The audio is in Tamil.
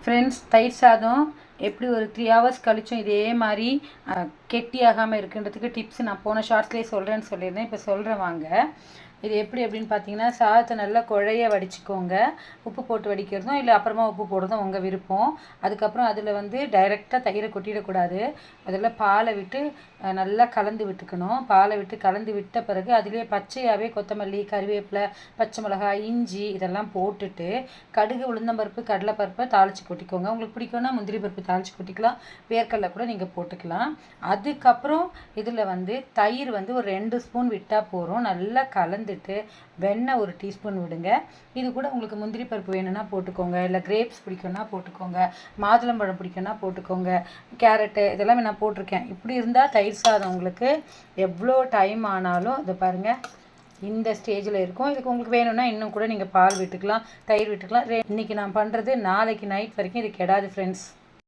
ஃப்ரெண்ட்ஸ், தயிர் சாதம் எப்படி ஒரு 3 ஹவர்ஸ் கழிச்சும் இதே மாதிரி கெட்டியாகாமல் இருக்குன்றதுக்கு டிப்ஸ் நான் போன ஷார்ட்ஸ்லேயே சொல்கிறேன்னு சொல்லியிருந்தேன். இப்போ சொல்கிறேன் வாங்க. இது எப்படி அப்படின்னு பார்த்தீங்கன்னா, சாதத்தை நல்லா குழைய வடிச்சுக்கோங்க. உப்பு போட்டு வடிக்கிறதும் இல்லை அப்புறமா உப்பு போடுறதும் உங்கள் விருப்பம். அதுக்கப்புறம் அதில் டைரெக்டாக தயிரை கொட்டிடக்கூடாது. அதில் பாலை விட்டு நல்லா கலந்து விட்டுக்கணும். பாலை விட்டு கலந்து விட்ட பிறகு அதிலே பச்சையாகவே கொத்தமல்லி, கறிவேப்பிலை, பச்சை மிளகாய், இஞ்சி இதெல்லாம் போட்டுட்டு கடுகு, உளுந்தம்பருப்பு, கடலைப்பருப்பை தாளித்து கொட்டிக்கோங்க. உங்களுக்கு பிடிக்கும்னா முந்திரி பருப்பு தாளித்து கொட்டிக்கலாம். வேர்க்கடலை கூட நீங்கள் போட்டுக்கலாம். அதுக்கப்புறம் இதில் தயிர் ஒரு 2 ஸ்பூன் விட்டால் போகிறோம். நல்லா கலந்துட்டு வெண்ணெய் 1 டீஸ்பூன் விடுங்க. இது கூட உங்களுக்கு முந்திரி பருப்பு வேணும்னா போட்டுக்கோங்க, இல்லை கிரேப்ஸ் பிடிக்கும்னா போட்டுக்கோங்க, மாதுளம்பழம் பிடிக்கும்னா போட்டுக்கோங்க, கேரட்டு இதெல்லாம் நான் போட்டிருக்கேன். இப்படி இருந்தால் தயிர் சாதம் உங்களுக்கு எவ்வளோ டைம் ஆனாலும் இதை பாருங்கள் இந்த ஸ்டேஜில் இருக்கும். இதுக்கு உங்களுக்கு வேணும்னா இன்னும் கூட நீங்கள் பால் விட்டுக்கலாம், தயிர் விட்டுக்கலாம். இன்றைக்கி நான் பண்ணுறது நாளைக்கு நைட் வரைக்கும் இது கெடாது ஃப்ரெண்ட்ஸ்.